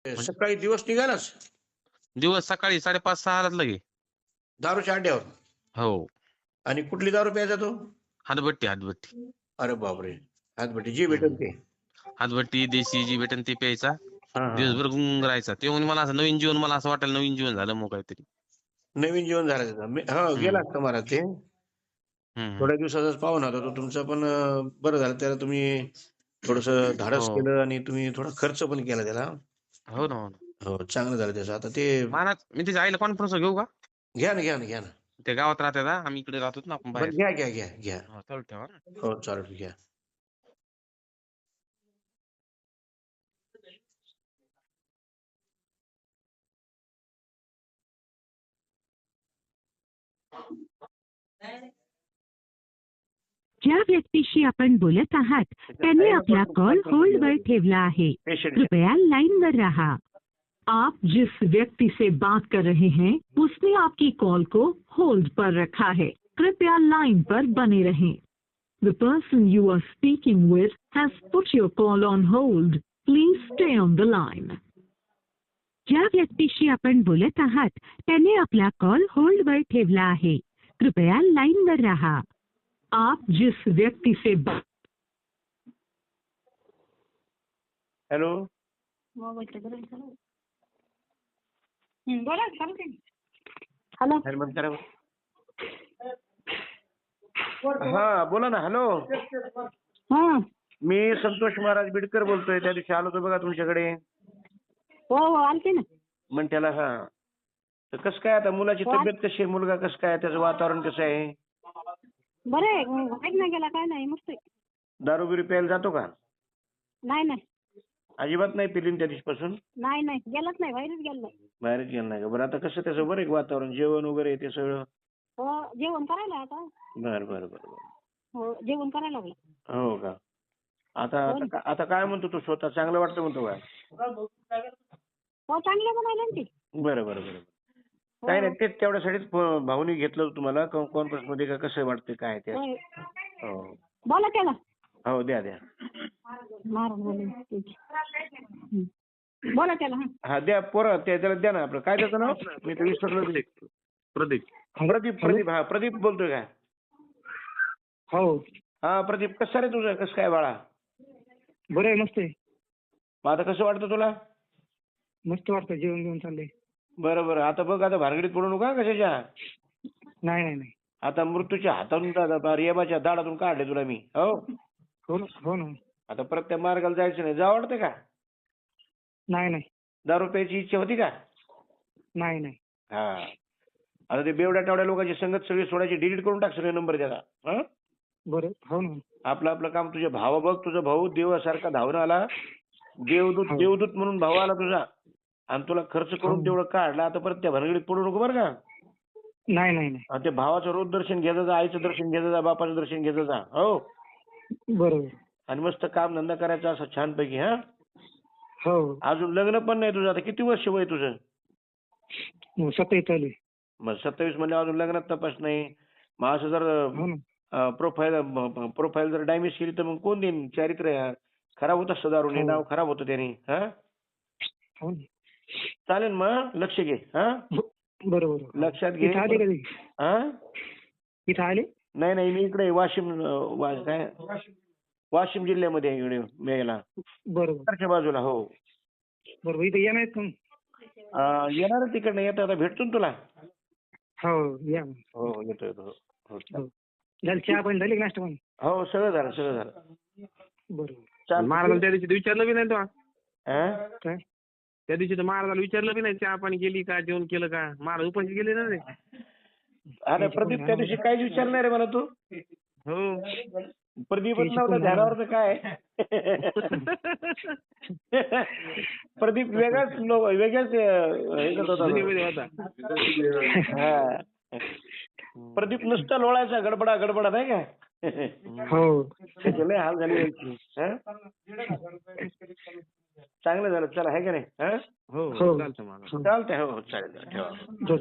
म्हणजे सकाळी दिवस निघालाच दिवस सकाळी 5:30-6 लगे. दारूच्या अड्ड्यावर. हो. आणि कुठली दारू प्यायचा तो? हातभट्टी. अरे बापरे! हातभट्टी जी भेटेल हं. ते. हातभट्टी, देशी जी भेटेल ते प्यायचा. हा हा. दिवसभर गुंग राहायचा. ते म्हणे मला असं नवीन जीवन, मला असं वाटायला नवीन जीवन झालं मग काहीतरी. नवीन जीवन झालं त्याचं. हो, गेला हं. असता महाराज ते. हं. थोड्या दिवसाचाच पाहुणा होता तो तुमचा, पण बरं झालं त्याला तुम्ही थोडंसं धाडस हो. केलं आणि तुम्ही थोडा खर्च पण केला त्याला. हो ना, हो ना. हो, चांगलं झालं त्याचं. आता ते महाराज मी त्याच्या आईला कॉन्फरन्सवर घेऊ का? घ्या ना, घ्या ना, घ्या ना. ते गावात राहतात हा. आम्ही इकडे राहतो ना आपण बरं बाहेर. घ्या, घ्या, घ्या, घ्या. हां, चालू ठेवा ना. हो, चालेल घ्या. ज्या व्यक्तीशी आपण बोलत आहात त्यांनी आपला कॉल होल्डवर ठेवला है। पेशंट कृपया लाइन पर रहा। आप जिस व्यक्ति से बात कर रहे हैं उसने आपकी कॉल को होल्ड पर रखा है। कृपया लाइन पर बने रहें। The person you are speaking with has put your call on hold. Please stay on the line. ज्या व्यक्तीशी आपण बोलत आहात त्याने आपला कॉल होल्डवर ठेवला आहे। कृपया लाइन पर रहा। आप जिस व्यक्ति से बात हॅलो. बोला चालते. हॅलो बंद करा. हा बोला ना. हॅलो. हा. मी संतोष महाराज बिडकर बोलतोय. त्या दिवशी आलो होतो बघा तुमच्याकडे. हो हो आलते ना. म्हणत्याला. हा. तर कसं काय आता मुलाची तब्येत कशी आहे? मुलगा कसं काय? त्याचं वातावरण कसं आहे? बरं आहे. ऐक ना गेला काय नाही मस्त आहे. दारू बिरू प्यायला जातो का? नाही नाही अजिबात नाही पिली त्या दिवशीपासून? नाही नाही गेलाच नाही बाहेरच गेला नाही. बाहेरच गेला नाही का? बरं आता कसं त्याचं बरं आहे का वातावरण? जेवण वगैरे ते सगळं? हो जेवण करायला आता. बरं बरं बरं. हो जेवण करायला लागला. हो का? आता काय म्हणतो तू स्वतः? चांगलं वाटतं म्हणतो का? हो चांगलं बनायला ना ते. बरं बरं बरं. काही नाही तेच तेवढ्यासाठीच भाऊनी घेतलं होतं तुम्हाला कॉन्फरन्स मध्ये का कसं वाटतं काय ते. होय. हो बोला त्याला. हो द्या द्या. महाराज बोला. बोला त्याला. हा द्या पोरं त्याला द्या ना. आपलं काय त्याचं नाव? मी तर विसरलो. प्रदीप. प्रदीप. हा प्रदीप बोलतोय का? हो. हा प्रदीप कसं रे तुझं? कसं काय बाळा? बरं आहे मस्त आहे. मग आता कसं वाटतं तुला? मस्त वाटतं जेवण घेऊन चाललंय. बरं बरं. आता बघ आता भानगडीत पडू नका कशाच्या. नाही नाही नाही. आता मृत्यूच्या हातातून रेबाच्या दाढातून काढले तुला मी. हो हो ना हो ना. आता परत त्या मार्गाला जायचं नाही. जा वाटतं का? नाही नाही दारू प्यायची इच्छा होती का? नाही नाही. हा. आता ते बेवड्या टावड्या लोकांची संगत सगळी सोडायची. डिलीट करून टाक सगळे नंबर त्याला. हा. बरं हो ना. आपलं आपलं काम. तुझे भाव बघ. तुझा भाऊ देवासारखा धावून आला. देवदूत म्हणून भाऊ आला तुझा. आणि तुला खर्च करून तेवढं काढला. आता परत त्या भानगडीत पडू नको बरं का? नाही नाही नाही. आणि ते भावाचं रोज दर्शन घेत जा. आईचं दर्शन घेत जा. बापाचं दर्शन घेत जा. हो. बरोबर. आणि मस्त काम धंदा करायचा असं छानपैकी. हा. हो. अजून लग्न पण नाही तुझं. आता किती वर्ष वय तुझं? 27 चालू आहे. मग 27 म्हणजे अजून लग्नात तपास नाही. मग असं जर हो ना. प्रोफाईल जर डॅमेज केली तर मग कोण देईन? चारित्र्य खराब होत असतं दारूने. नाव खराब होतं त्याने. हा. हो ना. चालेल मग लक्ष घे. हा. बरोबर. लक्षात घे. इथं आले कधी? हा. इथं आले? नाही मी इकडे वाशिम जिल्ह्यामध्ये आहे इकडे मेला. बरोबर. बाजूला. हो. बरोबर. इथं येणार आहेत का? येणार तिकडनं. येतं आता भेटतो ना तुला. हो या. हो येतो. हो. झालं चहा पण झाली नाश्ता पण? हो सगळं झालं. बरोबर. महाराजाला त्या दिवशी विचारलं बी नाही तो. काय? त्या दिवशी तर महाराजाला विचारलं बी नाही चहा पाणी केली का, जेवण केलं का. महाराज उपाशी गेले ना रे. अरे प्रदीप त्या दिवशी काहीच विचारणार रे मला तू. हो. प्रदीपच नव्हता ध्यानावर तर काय. प्रदीप वेगळ्याच हे करत होता. प्रदीप नुसता लोळायचा गडबडा नाही का. हो. लय हाल झाले. चांगलं झालं. चला आहे का नाही? हो चालतं मला. चालतंय. हो चालेल. ठेवा.